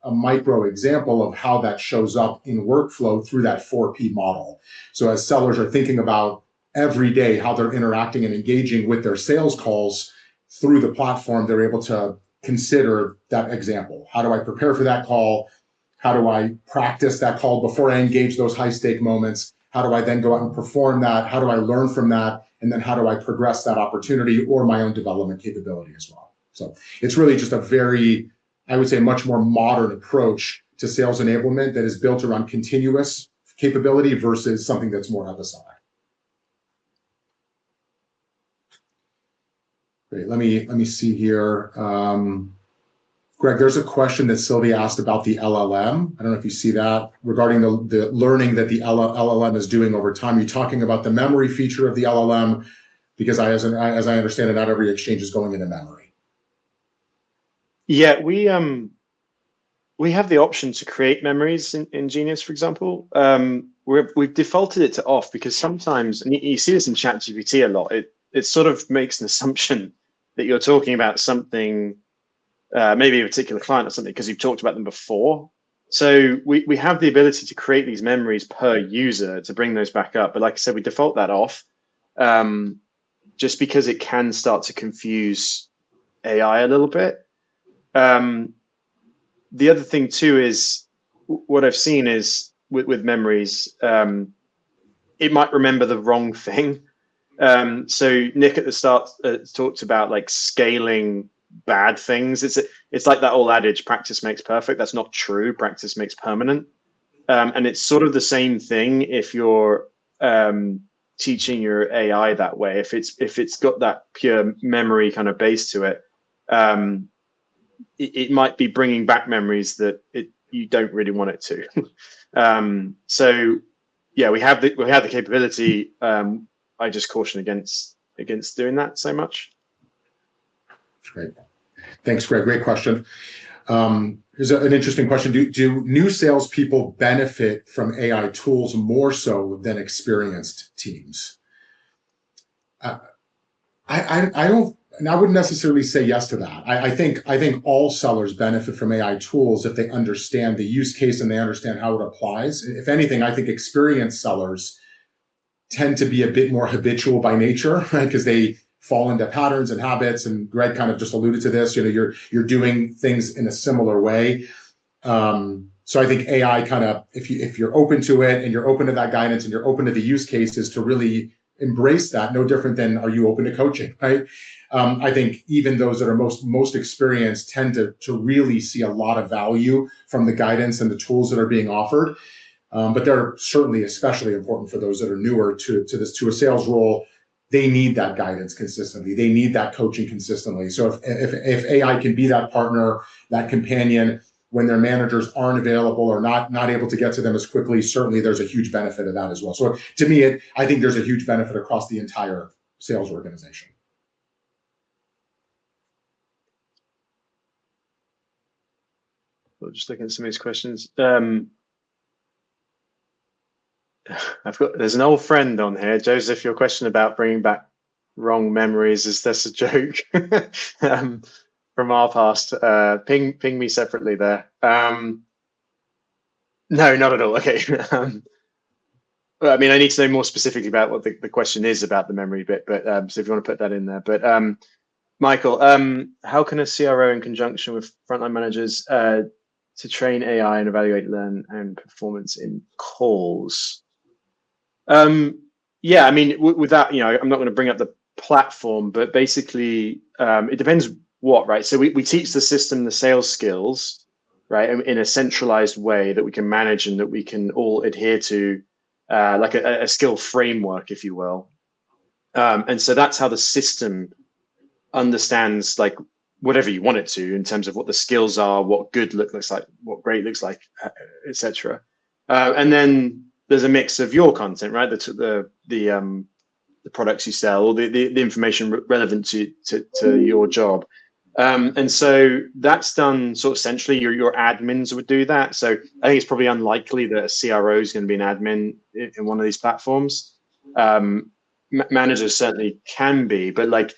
a micro example of how that shows up in workflow through that 4P model. So as sellers are thinking about every day how they're interacting and engaging with their sales calls through the platform, they're able to consider that example. How do I prepare for that call? How do I practice that call before I engage those high stake moments? How do I then go out and perform that? How do I learn from that? And then how do I progress that opportunity or my own development capability as well? So it's really just a very, I would say, much more modern approach to sales enablement that is built around continuous capability versus something that's more episodic. Great. Let me see here. Greg, there's a question that Sylvia asked about the LLM. I don't know if you see that regarding the learning that the LLM is doing over time. You're talking about the memory feature of the LLM because as I understand it, not every exchange is going into memory. Yeah, we have the option to create memories in Genius, for example. We've defaulted it to off because sometimes, and you see this in ChatGPT a lot, it sort of makes an assumption that you're talking about something, maybe a particular client or something, because you've talked about them before. So we have the ability to create these memories per user to bring those back up. But like I said, we default that off just because it can start to confuse AI a little bit. The other thing too is what I've seen is with memories, it might remember the wrong thing. So Nick at the start talked about like scaling bad things. It's like that old adage, practice makes perfect. That's not true. Practice makes permanent. And it's sort of the same thing if you're teaching your AI that way. If it's got that pure memory kind of base to it, it might be bringing back memories that you don't really want it to. So yeah, we have the capability. I just caution against doing that so much. Great. Thanks, Greg. Great question. Here's an interesting question. Do new salespeople benefit from AI tools more so than experienced teams? I wouldn't necessarily say yes to that. I think all sellers benefit from AI tools if they understand the use case and they understand how it applies. If anything, I think experienced sellers tend to be a bit more habitual by nature, right? Because they fall into patterns and habits. And Greg kind of just alluded to this. You're doing things in a similar way. So I think AI kind of, if you're open to it and you're open to that guidance and you're open to the use cases to really embrace that, no different than are you open to coaching, right? I think even those that are most experienced tend to really see a lot of value from the guidance and the tools that are being offered. But they're certainly especially important for those that are newer to a sales role. They need that guidance consistently. They need that coaching consistently. So if AI can be that partner, that companion, when their managers aren't available or not able to get to them as quickly, certainly there's a huge benefit of that as well. So to me, I think there's a huge benefit across the entire sales organization. Well, just looking at some of these questions. There's an old friend on here, Joseph. Your question about bringing back wrong memories, is this a joke? From our past? Ping me separately there. No, not at all. Okay. Well, I mean, I need to know more specifically about what the question is about the memory bit, but so if you want to put that in there. But Michael, how can a CRO in conjunction with frontline managers to train AI and evaluate learn and performance in calls? Yeah, I mean, without, I'm not going to bring up the platform, but basically it depends what, right? So we teach the system the sales skills, right, in a centralized way that we can manage and that we can all adhere to, like a skill framework, if you will. And so that's how the system understands, like, whatever you want it to in terms of what the skills are, what good looks like, what great looks like, etc. And then there's a mix of your content, right? The products you sell, or the information relevant to your job. And so that's done sort of centrally. Your admins would do that. So I think it's probably unlikely that a CRO is going to be an admin in one of these platforms. Managers certainly can be, but like,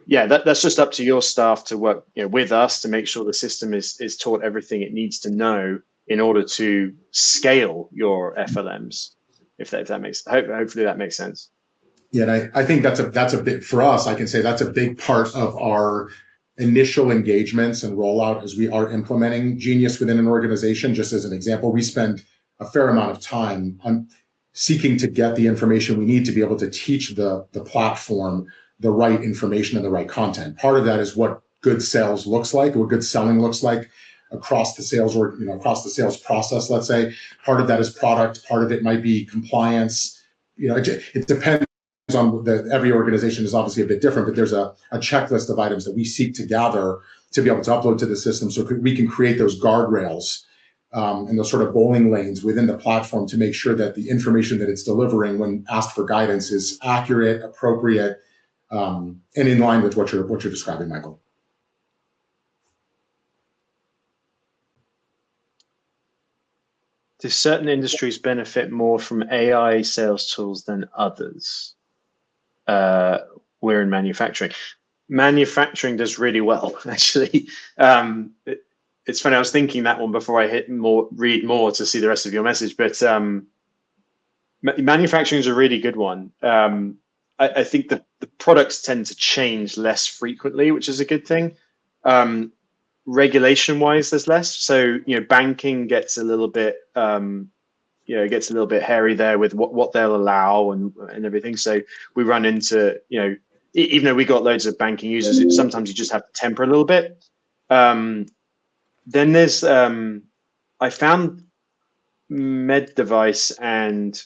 yeah, that's just up to your staff to work with us to make sure the system is taught everything it needs to know in order to scale your FLMs. If that makes, hopefully that makes sense. Yeah, and I think that's a big, for us, I can say that's a big part of our initial engagements and rollout as we are implementing Genius within an organization. Just as an example, we spend a fair amount of time on seeking to get the information we need to be able to teach the platform the right information and the right content. Part of that is what good sales looks like, what good selling looks like across the sales, or across the sales process, let's say. Part of that is product, part of it might be compliance. It depends on every organization is obviously a bit different, but there's a checklist of items that we seek to gather to be able to upload to the system, so we can create those guardrails and those sort of bowling lanes within the platform to make sure that the information that it's delivering when asked for guidance is accurate, appropriate, and in line with what you're describing, Michael. Do certain industries benefit more from AI sales tools than others? We're in manufacturing. Manufacturing does really well, actually. It's funny, I was thinking that one before I read more to see the rest of your message, but manufacturing is a really good one. I think that the products tend to change less frequently, which is a good thing. Regulation-wise, there's less. So banking gets a little bit it gets a little bit hairy there with what they'll allow and everything. So we run into even though we got loads of banking users, sometimes you just have to temper a little bit. Then there's I found med device and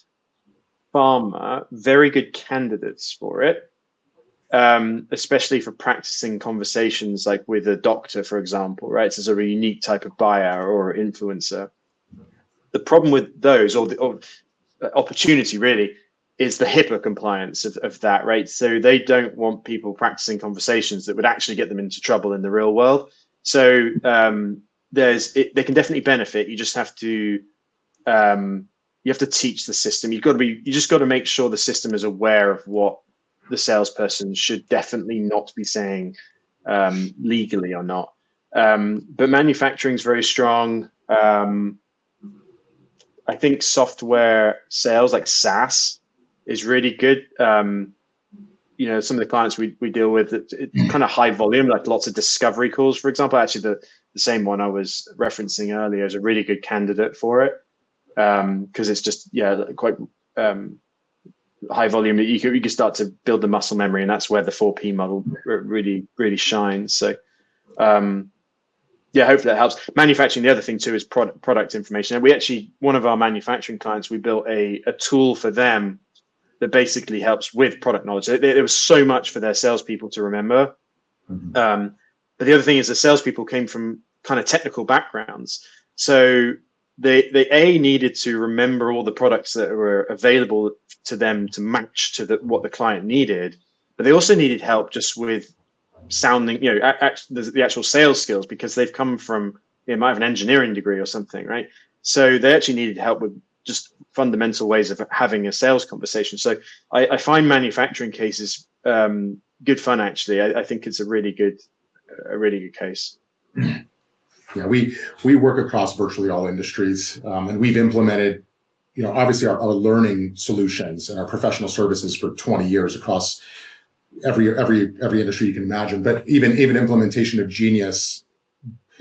pharma very good candidates for it, especially for practicing conversations like with a doctor, for example, right? So it's a really unique type of buyer or influencer. The problem with those, or the opportunity really, is the HIPAA compliance of that, right? So they don't want people practicing conversations that would actually get them into trouble in the real world. So they can definitely benefit. You just have to teach the system. You just got to make sure the system is aware of what the salesperson should definitely not be saying legally or not. But manufacturing is very strong. I think software sales, like SaaS, is really good. Some of the clients we deal with, it's kind of high volume, like lots of discovery calls, for example. Actually, the same one I was referencing earlier is a really good candidate for it, because it's just quite high volume. That you can start to build the muscle memory, and that's where the 4P model really shines. So hopefully that helps. Manufacturing, the other thing too is product information. And we actually, one of our manufacturing clients, we built a tool for them that basically helps with product knowledge. There was so much for their salespeople to remember. But the other thing is the salespeople came from kind of technical backgrounds. So they needed to remember all the products that were available to them to match to what the client needed. But they also needed help just with sounding, the actual sales skills, because they've come from, they might have an engineering degree or something, right? So they actually needed help with just fundamental ways of having a sales conversation. So I find manufacturing cases good fun, actually. I think it's a really good case. Yeah, we work across virtually all industries, and we've implemented, obviously our learning solutions and our professional services for 20 years across every industry you can imagine. But even implementation of Genius,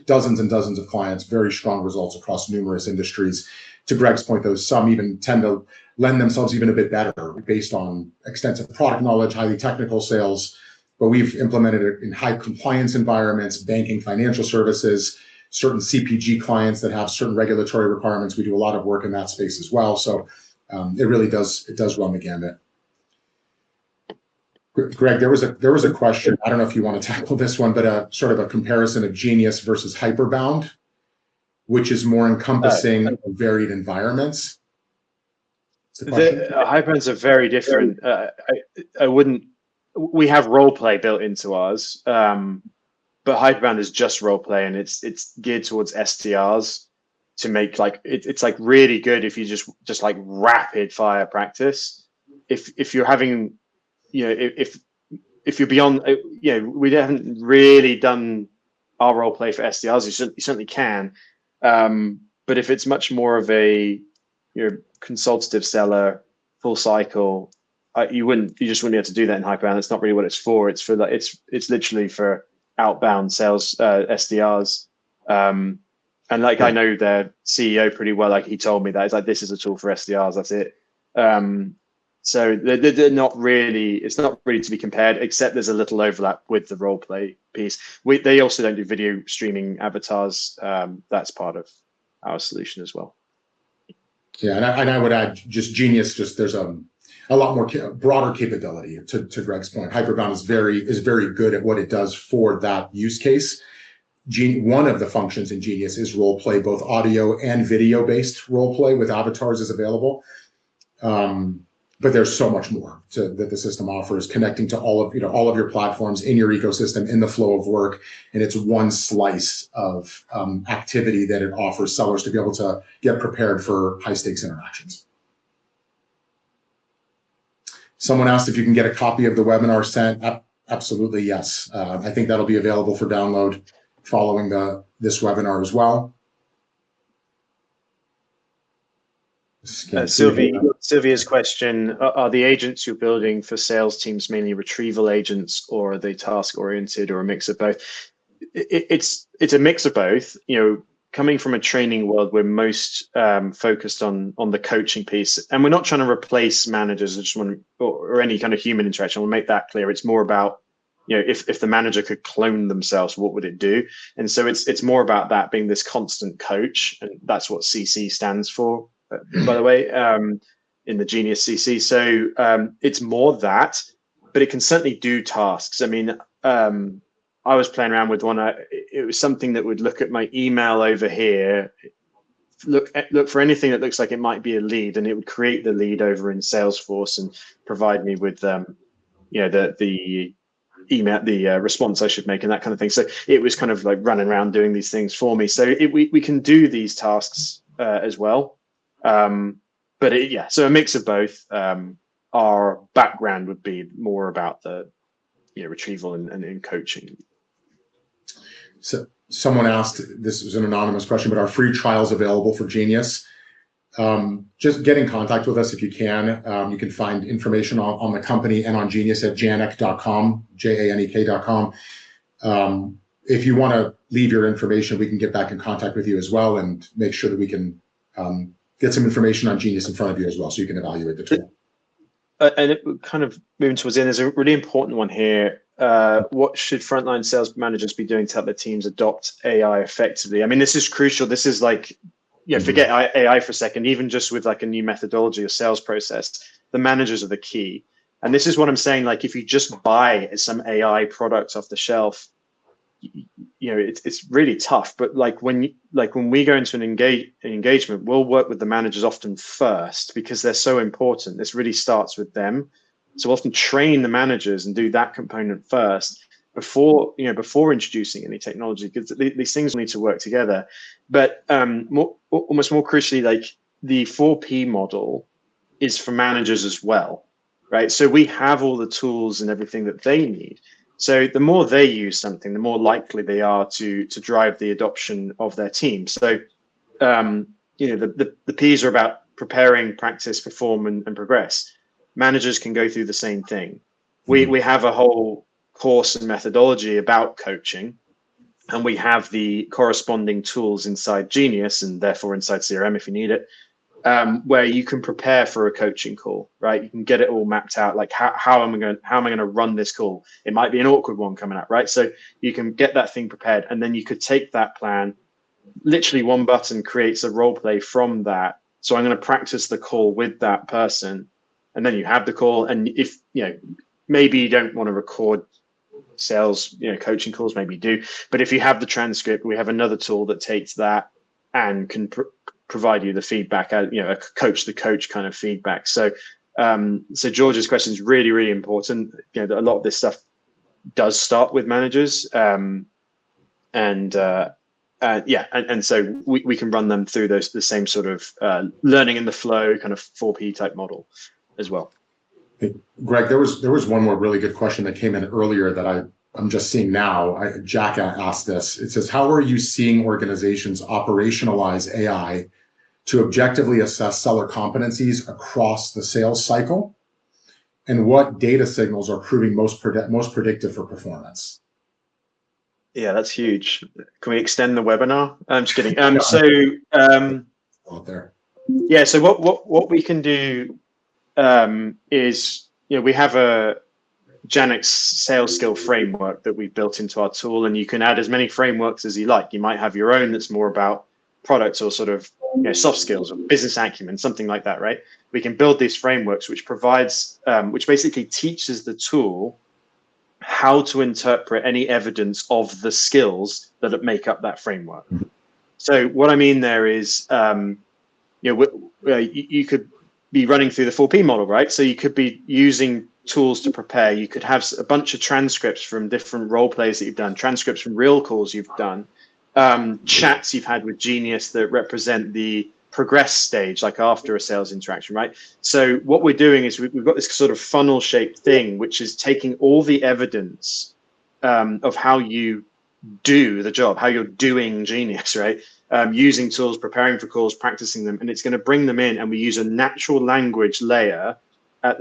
dozens and dozens of clients, very strong results across numerous industries. To Greg's point, though, some even tend to lend themselves even a bit better based on extensive product knowledge, highly technical sales. But we've implemented it in high compliance environments, banking, financial services, certain CPG clients that have certain regulatory requirements. We do a lot of work in that space as well. So it really does run the gamut. Greg, there was a question. I don't know if you want to tackle this one, but sort of a comparison of Genius versus Hyperbound, which is more encompassing of varied environments. Hyperbounds are very different. I wouldn't. We have role play built into ours, but Hyperbound is just role play, and it's geared towards SDRs to make it's like really good if you just like rapid fire practice. If you're having, if you're beyond, we haven't really done our role play for SDRs. You certainly can, but if it's much more of a consultative seller, full cycle, you just wouldn't be able to do that in Hyperbound. That's not really what it's for. It's for it's literally for outbound sales, SDRs. And I know their CEO pretty well. Like, he told me that it's like, this is a tool for SDRs. That's it. So they're not really. It's not really to be compared, except there's a little overlap with the role play piece. They also don't do video streaming avatars. That's part of our solution as well. Yeah, and I would add just Genius. There's a lot more broader capability. To Greg's point, Hyperbound is very good at what it does for that use case. One of the functions in Genius is role play, both audio and video based role play with avatars is available. But there's so much more that the system offers, connecting to all of your platforms in your ecosystem, in the flow of work, and it's one slice of activity that it offers sellers to be able to get prepared for high stakes interactions. Someone asked if you can get a copy of the webinar sent. Absolutely, yes. I think that'll be available for download following this webinar as well. Sylvia's question: are the agents you're building for sales teams mainly retrieval agents, or are they task oriented, or a mix of both? It's a mix of both. Coming from a training world, we're most focused on the coaching piece, and we're not trying to replace managers. I just want or any kind of human interaction. We'll make that clear. It's more about, if the manager could clone themselves, what would it do? And so it's more about that being this constant coach, and that's what CC stands for, by the way, in the Genius CC. So it's more that, but it can certainly do tasks. I mean, I was playing around with one. It was something that would look at my email over here, look for anything that looks like it might be a lead, and it would create the lead over in Salesforce and provide me with the email, the response I should make, and that kind of thing. So it was kind of like running around doing these things for me. So we can do these tasks as well. So a mix of both. Our background would be more about the retrieval and coaching. So someone asked, this was an anonymous question, but are free trials available for Genius? Just get in contact with us if you can. You can find information on the company and on Genius at janek.com, janek.com. If you want to leave your information, we can get back in contact with you as well and make sure that we can get some information on Genius in front of you as well, so you can evaluate the tool. And it kind of moving towards the end, there's a really important one here. What should frontline sales managers be doing to help their teams adopt AI effectively? I mean, this is crucial. This is like, forget AI for a second. Even just with like a new methodology or sales process, the managers are the key. And this is what I'm saying. Like, if you just buy some AI product off the shelf, it's really tough. But like when we go into an engagement, we'll work with the managers often first because they're so important. This really starts with them. So often train the managers and do that component first before introducing any technology, because these things need to work together. But almost more crucially, like the 4P model is for managers as well, right? So we have all the tools and everything that they need. So the more they use something, the more likely they are to drive the adoption of their team. So the P's are about preparing, practice, perform, and progress. Managers can go through the same thing. We have a whole course and methodology about coaching, and we have the corresponding tools inside Genius and therefore inside CRM if you need it, where you can prepare for a coaching call, right? You can get it all mapped out, like how am I going to run this call? It might be an awkward one coming up, right? So you can get that thing prepared, and then you could take that plan. Literally, one button creates a role play from that. So I'm going to practice the call with that person, and then you have the call. And if maybe you don't want to record sales, coaching calls, maybe you do. But if you have the transcript, we have another tool that takes that and can provide you the feedback, a coach kind of feedback. So George's question is really, really important. A lot of this stuff does start with managers, and so we can run them through the same sort of learning in the flow kind of 4P type model as well. Hey, Greg, there was one more really good question that came in earlier that I'm just seeing now. Jack asked this. It says, how are you seeing organizations operationalize AI to objectively assess seller competencies across the sales cycle? And what data signals are proving most predictive for performance? Yeah, that's huge. Can we extend the webinar? I'm just kidding. So what we can do is, we have a Janix sales skill framework that we've built into our tool, and you can add as many frameworks as you like. You might have your own that's more about products or sort of soft skills or business acumen, something like that, right? We can build these frameworks which provides, which basically teaches the tool how to interpret any evidence of the skills that make up that framework. So what I mean there is, you could be running through the 4P model, right? So you could be using tools to prepare. You could have a bunch of transcripts from different role plays that you've done, transcripts from real calls you've done, chats you've had with Genius that represent the progress stage, like after a sales interaction, right? So what we're doing is we've got this sort of funnel shaped thing, which is taking all the evidence of how you do the job, how you're doing Genius, right? Using tools, preparing for calls, practicing them, and it's going to bring them in, and we use a natural language layer,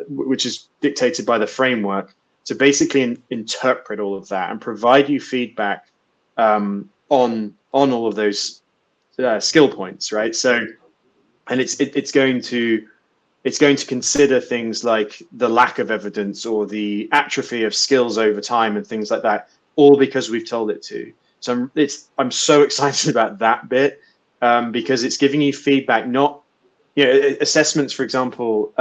which is dictated by the framework, to basically interpret all of that and provide you feedback on all of those skill points, right? So, and it's going to consider things like the lack of evidence or the atrophy of skills over time and things like that, all because we've told it to. So I'm so excited about that bit, because it's giving you feedback, not assessments, for example.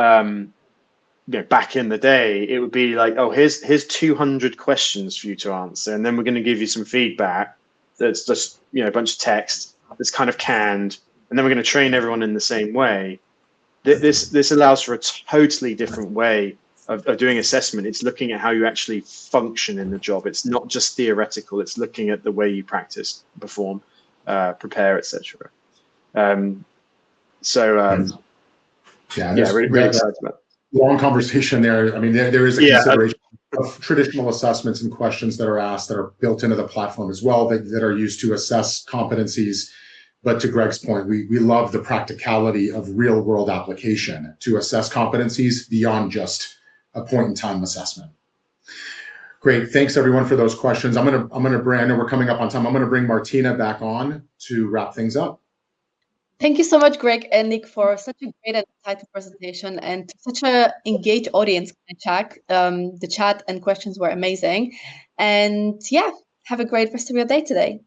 Back in the day, it would be like, oh, here's 200 questions for you to answer, and then we're going to give you some feedback that's just a bunch of text that's kind of canned, and then we're going to train everyone in the same way. This allows for a totally different way of doing assessment. It's looking at how you actually function in the job. It's not just theoretical. It's looking at the way you practice, perform, prepare, etc. Really excited about it. Long conversation there. I mean, there is a consideration of traditional assessments and questions that are asked that are built into the platform as well, that are used to assess competencies. But to Greg's point, we love the practicality of real world application to assess competencies beyond just a point in time assessment. Great, thanks everyone for those questions. I'm gonna bring, I know we're coming up on time. I'm gonna bring Martina back on to wrap things up. Thank you so much, Greg and Nick, for such a great and insightful presentation and such an engaged audience in the chat. The chat and questions were amazing. And yeah, have a great rest of your day today.